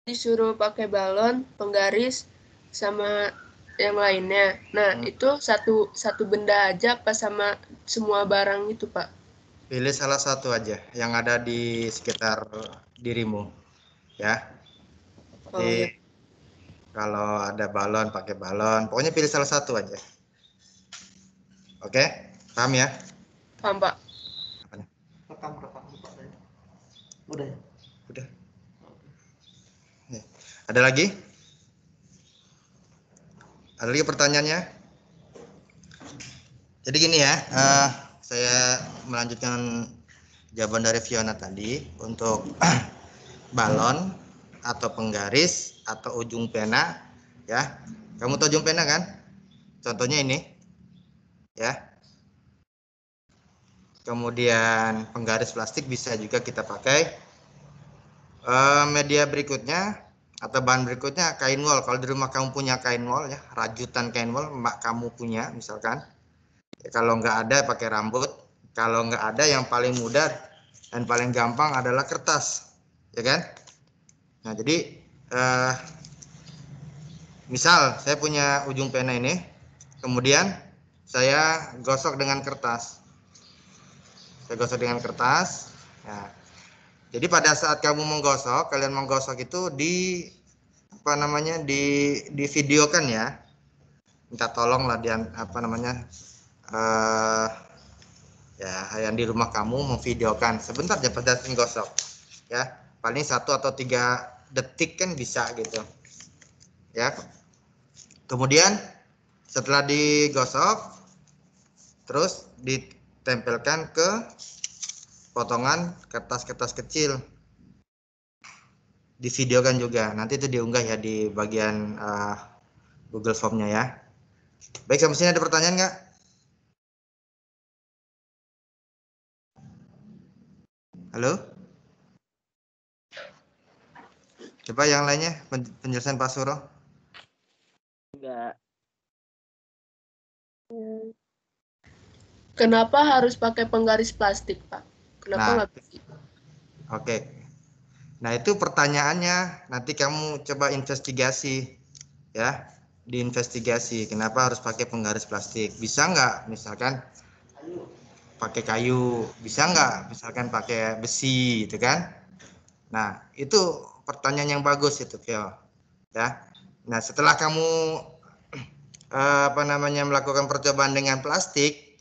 disuruh pakai balon, penggaris, sama yang lainnya. Nah, itu satu benda aja apa sama semua barang itu, Pak? Pilih salah satu aja yang ada di sekitar dirimu, ya. Oh, Jadi ya. kalau ada balon, pakai balon. Pokoknya pilih salah satu aja. Oke, paham ya? Paham, Pak. Rekam. Udah ya? Udah. Ya. Ada lagi? Ada lagi pertanyaannya? Jadi gini ya, saya melanjutkan jawaban dari Fiona tadi untuk balon atau penggaris atau ujung pena, ya. Kamu tahu ujung pena kan? Contohnya ini, ya. Kemudian penggaris plastik bisa juga kita pakai. Media berikutnya atau bahan berikutnya kain wol. Kalau di rumah kamu punya kain wol, ya, rajutan kain wol, mak kamu punya misalkan. Ya, kalau nggak ada pakai rambut. Kalau nggak ada yang paling mudah dan paling gampang adalah kertas, ya kan? Nah jadi misal saya punya ujung pena ini, kemudian saya gosok dengan kertas. Saya gosok dengan kertas. Nah, jadi pada saat kamu menggosok, kalian menggosok itu di apa namanya di videokan ya. Minta tolong lah dia apa namanya ya yang di rumah kamu memvideokan sebentar aja pada menggosok ya, paling 1 atau 3 detik kan bisa gitu ya. Kemudian setelah digosok terus ditempelkan ke potongan kertas-kertas kecil, divideokan juga, nanti itu diunggah ya di bagian Google Form-nya ya. Baik, sampai sini ada pertanyaan nggak? Halo? Coba yang lainnya penjelasan Pak Suro. Enggak. Kenapa harus pakai penggaris plastik, Pak? Kenapa nggak bisa? Oke. Nah, itu pertanyaannya. Nanti kamu coba investigasi ya. Diinvestigasi kenapa harus pakai penggaris plastik. Bisa nggak misalkan pakai kayu, bisa nggak misalkan pakai besi gitu kan. Nah, itu pertanyaan yang bagus itu, Vio. Ya. Nah, setelah kamu apa namanya melakukan percobaan dengan plastik,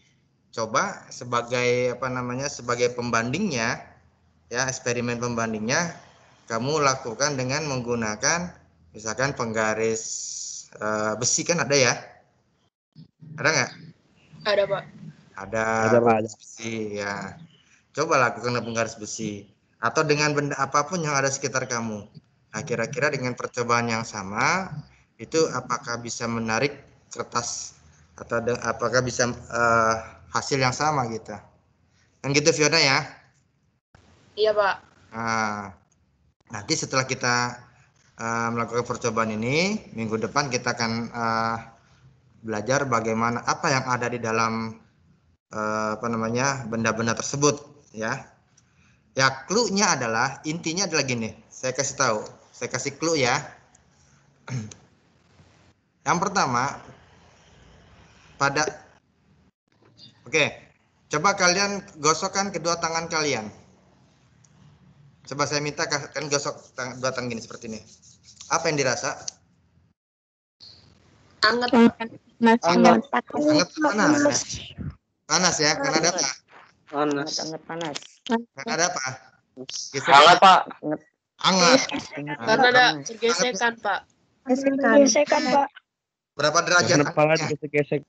coba sebagai apa namanya sebagai pembandingnya ya, eksperimen pembandingnya kamu lakukan dengan menggunakan misalkan penggaris besi kan ada ya, ada nggak? Ada, Pak. Ada Pak. besi ya, coba lakukan dengan penggaris besi atau dengan benda apapun yang ada sekitar kamu. Nah, kira-kira dengan percobaan yang sama itu apakah bisa menarik kertas atau apakah bisa hasil yang sama gitu kan gitu, Fiona ya. Iya, Pak. Nah, nanti setelah kita melakukan percobaan ini, minggu depan kita akan belajar bagaimana apa yang ada di dalam apa namanya benda-benda tersebut ya. Ya, clue-nya adalah, intinya adalah gini, saya kasih tahu, saya kasih clue ya. Yang pertama, oke, coba kalian gosokkan kedua tangan kalian. Coba saya minta kalian gosok dua tangan gini seperti ini. Apa yang dirasa? Anget. Sangat panas. Panas ya, karena ada apa? Panas. Karena ada apa? Hangat, Pak. Hangat. Karena ada pergesekan, Pak. Gesekan, Pak. Berapa derajat? Kepala gesek-gesek.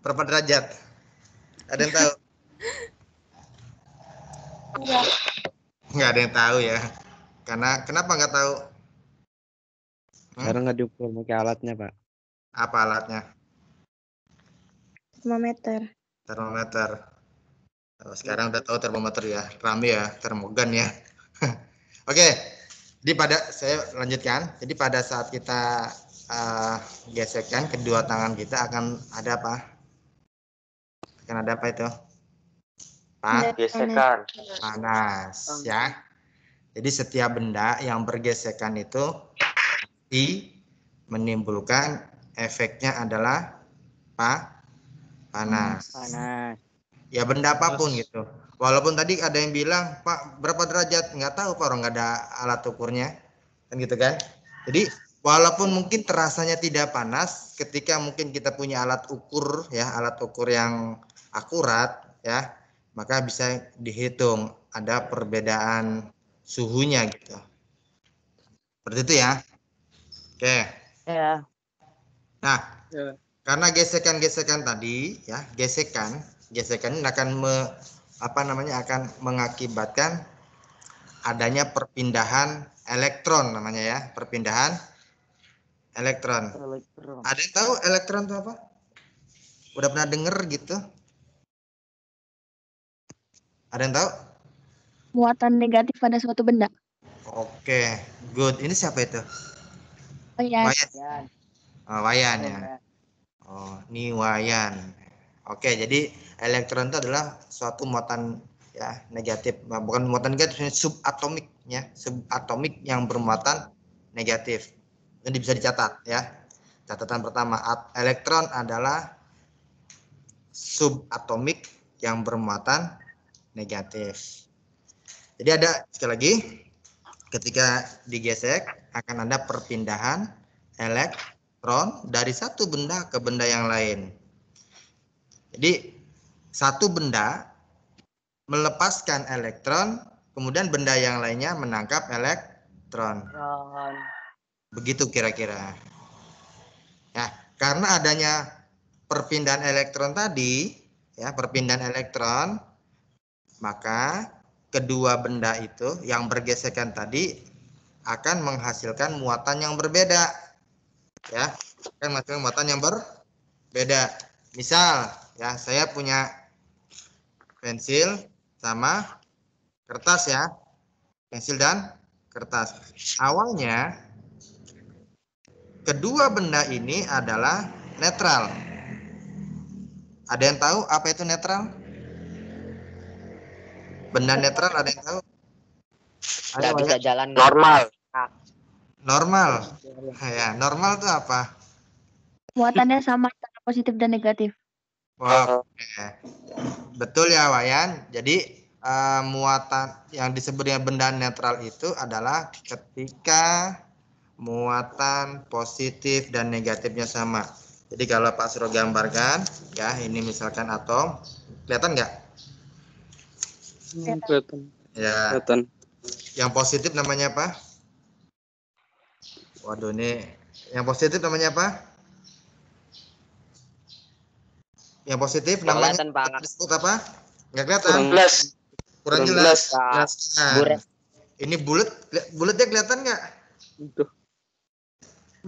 Berapa derajat? Ada yang tahu? Nggak ada yang tahu ya. Karena kenapa nggak tahu? Karena nggak diukur pakai alatnya, Pak. Apa alatnya? Termometer. Termometer. Oh, sekarang udah tahu termometer ya, rame ya, termogan ya. Oke, jadi saya lanjutkan. Jadi pada saat kita gesekkan kedua tangan kita akan ada apa? Akan ada apa itu? Gesekan. Panas ya. Jadi setiap benda yang bergesekan itu menimbulkan efeknya adalah panas. Panas. Ya benda apapun gitu. Walaupun tadi ada yang bilang, Pak berapa derajat? Nggak tahu Pak, orang nggak ada alat ukurnya. Kan gitu kan. Jadi walaupun mungkin terasanya tidak panas, ketika mungkin kita punya alat ukur ya, alat ukur yang akurat ya, maka bisa dihitung ada perbedaan suhunya gitu. Seperti itu ya. Oke. Ya. Nah, karena gesekan-gesekan tadi ya, gesekan ini akan akan mengakibatkan adanya perpindahan elektron namanya ya, perpindahan elektron. Ada yang tahu elektron itu apa? Udah pernah denger gitu? Ada yang tahu? Muatan negatif pada suatu benda. Oke, good. Ini siapa itu? Wayan. Wayan. Oh, Wayan ya. Oh, ini Wayan. Oke, jadi elektron itu adalah suatu muatan ya negatif, bukan muatan negatif, subatomik ya, subatomik yang bermuatan negatif. Ini bisa dicatat ya. Catatan pertama, elektron adalah subatomik yang bermuatan negatif. Jadi ada sekali lagi, ketika digesek akan ada perpindahan elektron dari satu benda ke benda yang lain. Jadi satu benda melepaskan elektron, kemudian benda yang lainnya menangkap elektron. Begitu kira-kira. Ya, karena adanya perpindahan elektron tadi, ya, perpindahan elektron, maka kedua benda itu yang bergesekan tadi akan menghasilkan muatan yang berbeda. Ya, akan menghasilkan muatan yang berbeda. Misal, ya, saya punya pensil sama kertas ya. Pensil dan kertas. Awalnya kedua benda ini adalah netral. Ada yang tahu apa itu netral? Benda netral ada yang tahu? Nggak bisa jalan Normal. Normal. Ya, normal itu apa? Muatannya sama antara positif dan negatif. Oke. Betul ya Wayan. Jadi muatan yang disebut dengan benda netral itu adalah ketika muatan positif dan negatifnya sama. Jadi kalau Pak Suro gambarkan, ya ini misalkan atom, kelihatan nggak? Kelihatan. Ya. Yang positif namanya apa? Waduh ini, yang positif namanya apa? Yang positif namanya disebut apa? Nggak kelihatan? Kurang jelas. Nah, ini bulatnya kelihatan nggak?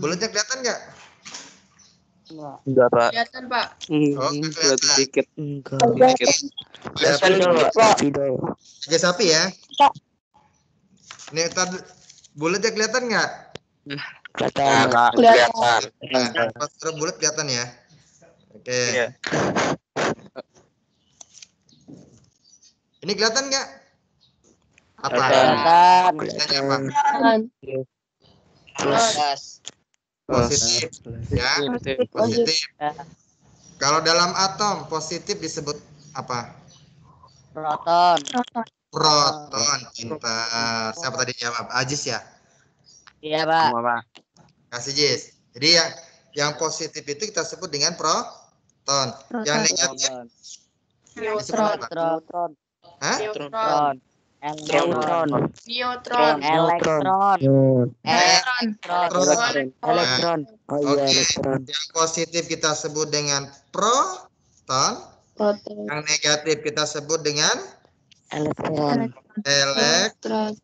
Bulatnya kelihatan nggak? Enggak, Pak. Kelihatan, Pak. Oh, kelihatan sedikit. Kelihatan dulu, Pak. Kayak sapi ya? Ini tadi bulatnya kelihatan nggak? Kelihatan. Pas bulat kelihatan ya? Oke. Ini kelihatan nggak? Apa? Kelihatan apa? Positif. Ya. Positif. Kalau dalam atom positif disebut apa? Proton. Proton. Pintar. Siapa tadi jawab? Ajis ya? Iya, Pak. Kasih Jis. Jadi yang positif itu kita sebut dengan proton. Yang negatif disebut apa? Neutron. Hah? Neutron. Elektron. Neutron. Elektron. Oke. Yang positif kita sebut dengan proton. Yang negatif kita sebut dengan elektron.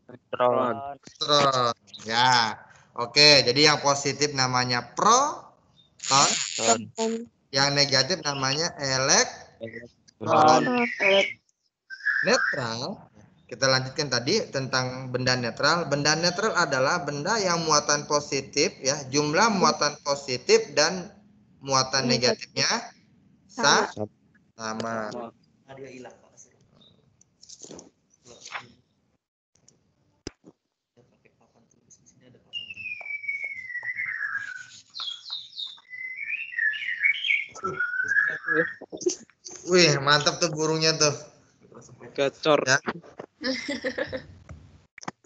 Ya. Oke, jadi yang positif namanya proton, yang negatif namanya elektron. Netral. Kita lanjutkan tadi tentang benda netral. Benda netral adalah benda yang muatan positif ya, jumlah muatan positif dan muatan negatifnya sama. Wih, mantap tuh burungnya tuh. Gacor. Ya.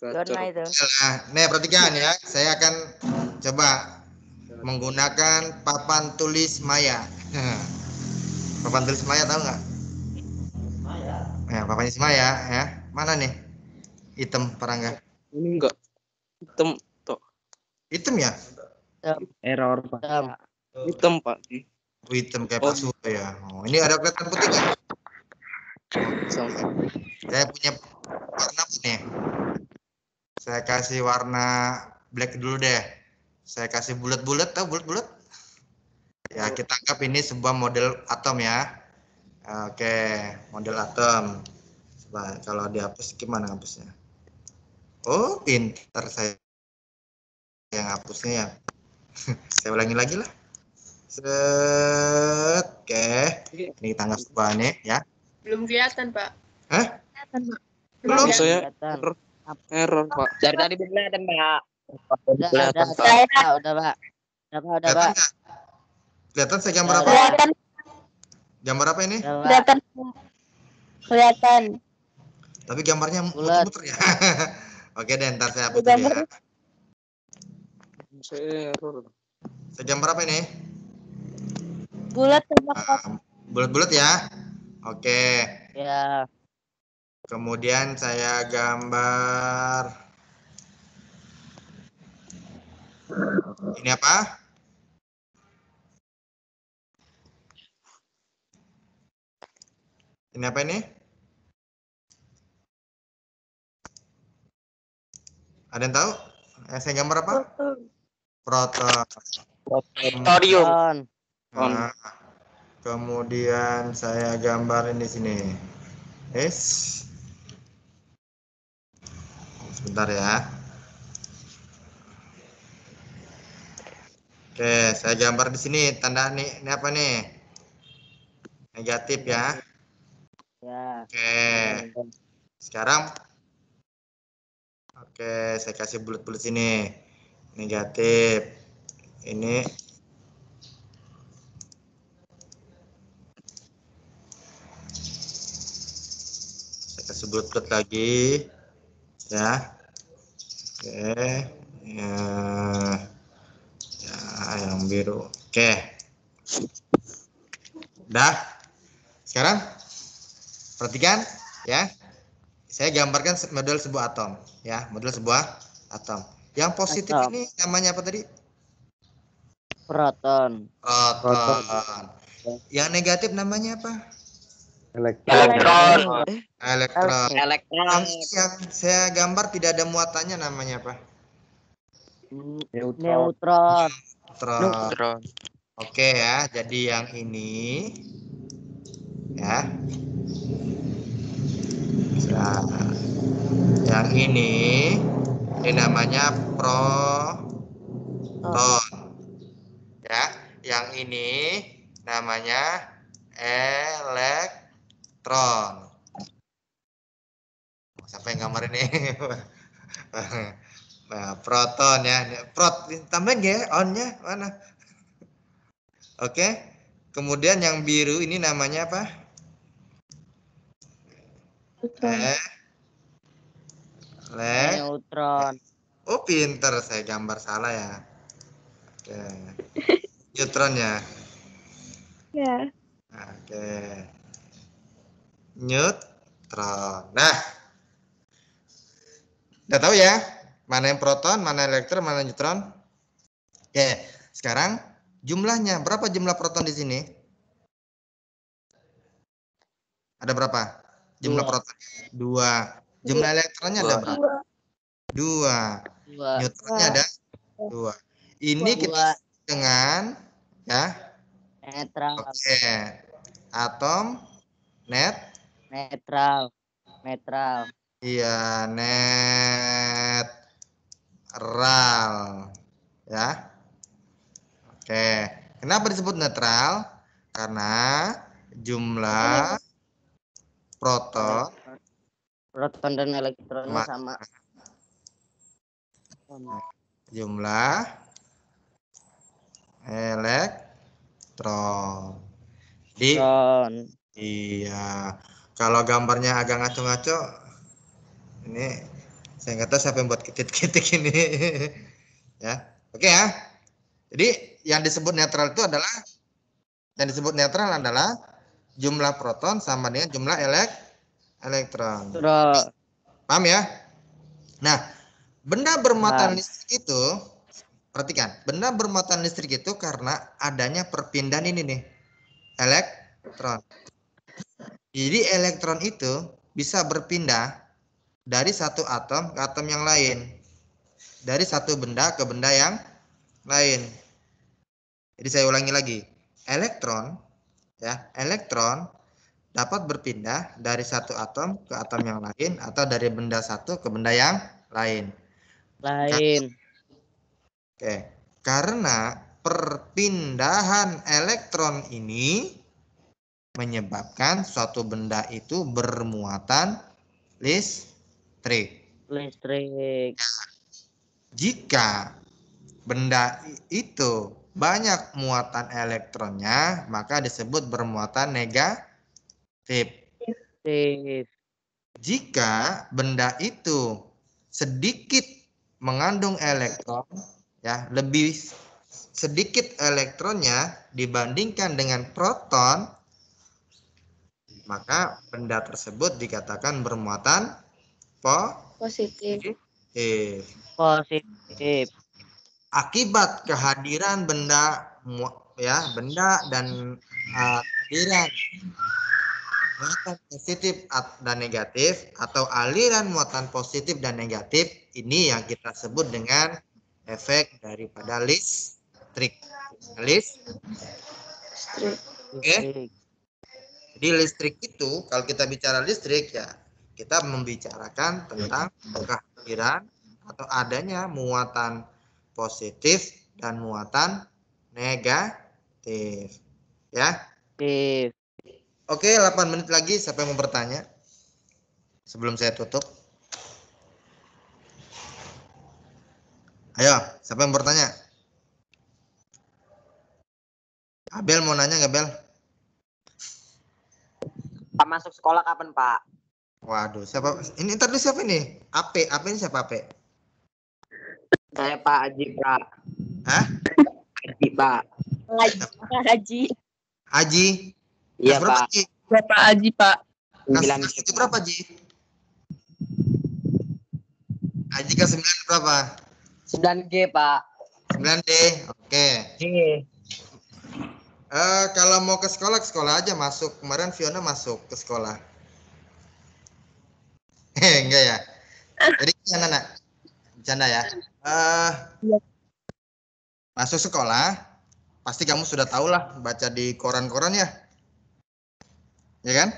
Warna itu. Nah, nih perhatikan ya. Saya akan coba menggunakan papan tulis Maya. Papan tulis Maya tahu nggak? Ya, papan tulis Maya ya. Mana nih? Hitam, Parangga. Ini enggak hitam toh. Hitam ya? Error, Pak. Hitam, Pak. Oh, hitam kayak Pak Suho ya. Oh, ini ada kelihatan putih nggak? Saya punya warna apa nih? Saya kasih warna black dulu deh. Saya kasih bulat-bulat, tahu bulat-bulat? Ya, kita anggap ini sebuah model atom ya. Oke, model atom. Coba kalau dihapus gimana hapusnya? Oh, pintar saya yang hapusnya ya. Saya ulangi lagi lah. Set. Oke. Ini kita anggap sebuah nih ya. Belum kelihatan, Pak. Hah? Belum. Belum. Saya error, Pak. Dari tadi belum kelihatan, Pak. Udah, Kelihatan, udah, Pak. udah, Pak. Udah, Pak. Kelihatan nggak? Kelihatan saya gambar apa? Kelihatan, Gambar apa ini? Udah, Pak. kelihatan, kelihatan. Tapi gambarnya Bulat. muter-muter ya. Oke deh, ntar saya hapus dulu ya. Saya error. Saya gambar apa ini? Bulat sama Bulat-bulat ya. Oke. Ya. Kemudian saya gambar ini apa? Ini apa ini? Ada yang tahu? Saya gambar apa? Proton. Thorium. Nah, kemudian saya gambar ini sini. Sebentar ya. Oke, saya gambar di sini tanda nih. Ini apa nih? Negatif ya. Ya. Oke. Sekarang oke, saya kasih bulat-bulat sini. Negatif. Ini saya kasih bulat-bulat lagi. Ya. Oke. Ya. Ya, yang biru. Oke. Udah. Sekarang perhatikan ya. Saya gambarkan model sebuah atom ya, model sebuah atom. Yang positif Atom. ini namanya apa tadi? Proton. Proton. Yang negatif namanya apa? Elektron. Elektron. Elektron. Yang saya gambar tidak ada muatannya namanya apa? Neutron. Neutron. Oke ya, jadi yang ini ya. Nah, yang ini namanya proton. Ya, yang ini namanya elektron. Siapa yang gambar ini? Nah, proton ya. Tambahin ya on-nya mana? Oke. Kemudian yang biru ini namanya apa? Neutron. Oh, pinter, saya gambar salah ya. Oke. Neutron ya. ya. Oke. Neutron. Nah. Udah tahu ya? Mana yang proton, mana elektron, mana neutron? Oke. Sekarang jumlahnya, berapa jumlah proton di sini? Ada berapa? Jumlah proton? 2. Jumlah elektronnya ada berapa? 2. Neutronnya ada 2. Ini kita dengan ya. Netral. Oke. Atom Netral. Iya, netral. Ya. Oke. Kenapa disebut netral? Karena jumlah proton Dan elektronnya sama. Jumlah elektron. Di Iya. Kalau gambarnya agak ngaco-ngaco, ini saya nggak tahu siapa yang buat titik-titik ini. Ya, oke ya. Jadi yang disebut netral adalah jumlah proton sama dengan jumlah elektron. Terus. Paham ya? Nah, benda bermuatan listrik itu, perhatikan, benda bermuatan listrik itu karena adanya perpindahan ini nih, elektron. Jadi elektron itu bisa berpindah dari satu atom ke atom yang lain, dari satu benda ke benda yang lain. Jadi saya ulangi lagi, elektron dapat berpindah dari satu atom ke atom yang lain atau dari benda satu ke benda yang lain. Oke, karena perpindahan elektron ini menyebabkan suatu benda itu bermuatan listrik. Jika benda itu banyak muatan elektronnya, maka disebut bermuatan negatif. Jika benda itu sedikit mengandung elektron, ya, lebih sedikit elektronnya dibandingkan dengan proton, maka benda tersebut dikatakan bermuatan Positif. Akibat kehadiran benda dan kehadiran muatan positif dan negatif atau aliran muatan positif dan negatif, ini yang kita sebut dengan efek daripada listrik. Oke. Jadi listrik itu, kalau kita bicara listrik, ya kita membicarakan tentang kehadiran atau adanya muatan positif dan muatan negatif. Ya. Oke, 8 menit lagi. Siapa yang mau bertanya? Sebelum saya tutup. Ayo, siapa yang bertanya? Abel mau nanya nggak, Bel? Pak masuk sekolah kapan, Pak? Waduh, siapa? Ini tadi siapa ini? AP ini siapa AP? Saya Pak Haji, Pak. Hah? Haji, Pak. Haji. Iya, berapa, Pak. Ji? Bapak Haji, Pak. Kelas itu berapa, Ji? Haji kelas 9 berapa? 9G, Pak. 9D. Oke. Kalau mau ke sekolah aja masuk. Kemarin Fiona masuk ke sekolah. Enggak ya. Jadi anak-anak bercanda ya. Masuk sekolah, pasti kamu sudah tahu lah baca di koran-koran ya. Ya kan?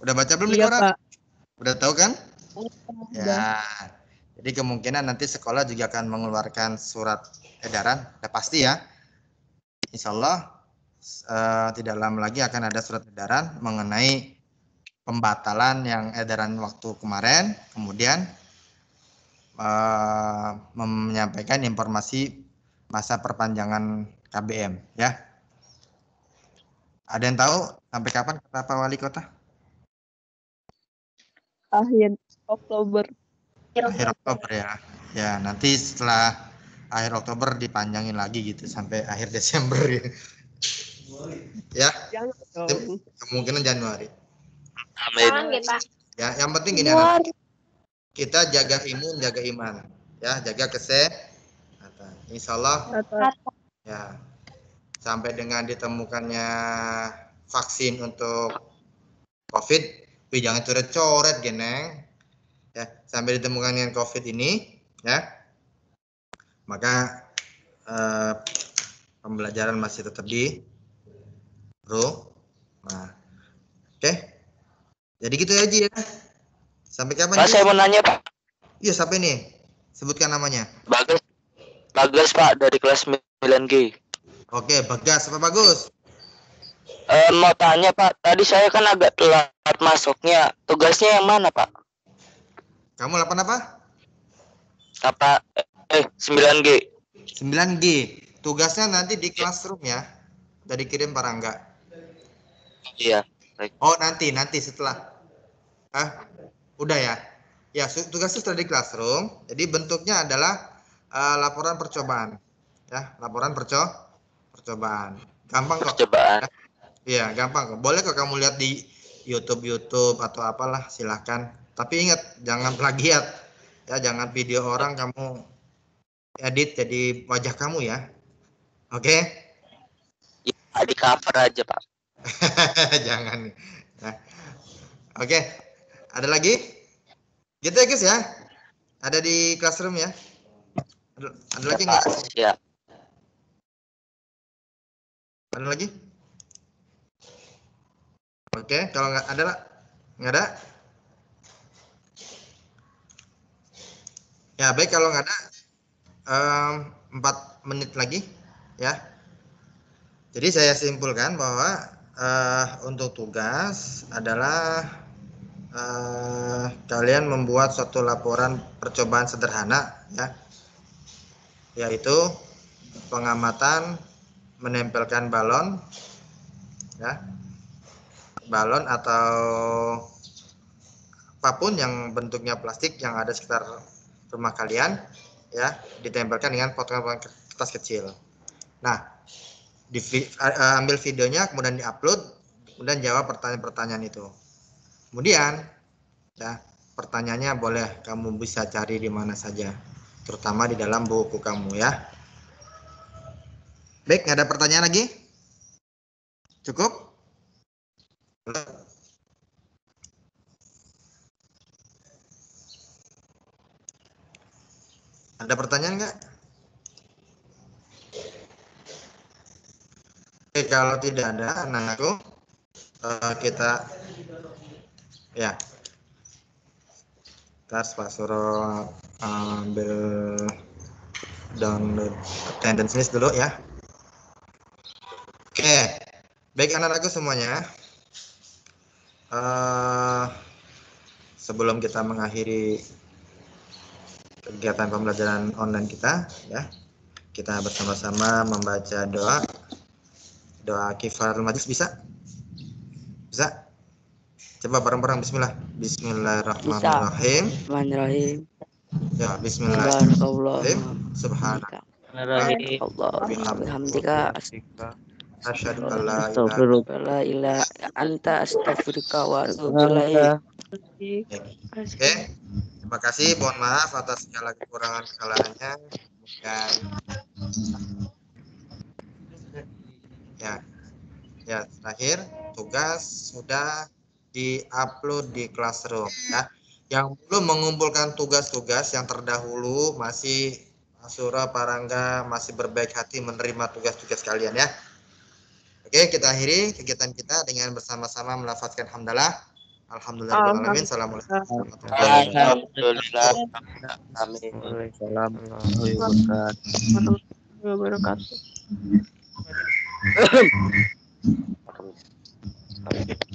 Udah baca belum di koran? Pak. Udah tahu kan? Ya. Jadi kemungkinan nanti sekolah juga akan mengeluarkan surat edaran. Udah pasti ya. Insya Allah tidak lama lagi akan ada surat edaran mengenai pembatalan yang edaran waktu kemarin, kemudian menyampaikan informasi masa perpanjangan KBM ya. Ada yang tahu sampai kapan kata Pak Wali Kota? Akhir Oktober. Akhir Oktober ya. Ya, nanti setelah akhir Oktober dipanjangin lagi gitu sampai akhir Desember ya. Kemungkinan Januari. Amin. Ya, yang penting gini anak. Kita jaga imun, jaga iman, ya, jaga kesehatan. Insya Allah, ya, sampai dengan ditemukannya vaksin untuk COVID, tapi jangan coret-coret, geneng. Ya, sampai ditemukannya COVID ini, ya, maka pembelajaran masih tetap di rumah. Oke, jadi gitu aja ya. Sampai kapan? Pak, saya mau nanya, Pak. Iya, siapa nih? Sebutkan namanya. Bagas, Pak, dari kelas 9G. Oke, Bagas. Apa Bagus? Mau tanya, Pak. Tadi saya kan agak telat masuknya. Tugasnya yang mana, Pak? Kamu 8 apa? 9G. 9G. Tugasnya nanti di classroom ya. Udah dikirim Pak Rangga. Iya. Oh, nanti setelah. Udah ya. Ya, tugasnya sudah di classroom. Jadi bentuknya adalah laporan percobaan. Ya, laporan percobaan. Gampang kok. Percobaan. Iya, gampang. Boleh kok kamu lihat di YouTube atau apalah, silahkan. Tapi ingat, jangan plagiat. Ya, jangan video orang kamu edit jadi wajah kamu ya. Oke? Ya, di cover aja, Pak. Jangan. Ya. Oke. Ada lagi? Gitu ya, guys ya. Ada di classroom ya. Ada lagi nggak? Siap. Ada lagi? Oke, kalau nggak ada? Ya, baik, kalau nggak ada 4 menit lagi ya. Jadi saya simpulkan bahwa untuk tugas adalah kalian membuat suatu laporan percobaan sederhana ya, yaitu pengamatan menempelkan balon ya, balon atau apapun yang bentuknya plastik yang ada sekitar rumah kalian ya, ditempelkan dengan potongan kertas kecil. Nah, ambil videonya, kemudian diupload, kemudian jawab pertanyaan-pertanyaan itu. Kemudian ya, pertanyaannya boleh kamu bisa cari di mana saja, terutama di dalam buku kamu ya. Baik, nggak ada pertanyaan lagi? Cukup? Ada pertanyaan nggak? Oke, kalau tidak ada, anakku, kita ya. Ntar Pak Suro ambil download attendance list dulu ya. Oke, baik anak-anakku semuanya. Sebelum kita mengakhiri kegiatan pembelajaran online kita ya, kita bersama-sama membaca doa kifaratul majlis. Bisa coba bareng-bareng. Bismillahirrahmanirrahim. Ya, bismillahirrahmanirrahim. Subhanallah Alhamdulillah. asyhadu an la Astagfirullah. ilaha anta astaghfiruka wa atubu ilaik. Oke, terima kasih. Mohon maaf atas segala kekurangan kesalahannya. Dan ya, terakhir tugas sudah di-upload di classroom ya. Yang belum mengumpulkan tugas-tugas yang terdahulu masih Asura Parangga masih berbaik hati menerima tugas-tugas kalian ya. Oke, kita akhiri kegiatan kita dengan bersama-sama melafazkan hamdalah. Alhamdulillahirobbilalamin. Assalamualaikum warahmatullahi Alhamdulillah. Amin. Warahmatullahi wabarakatuh. Wabarakatuh.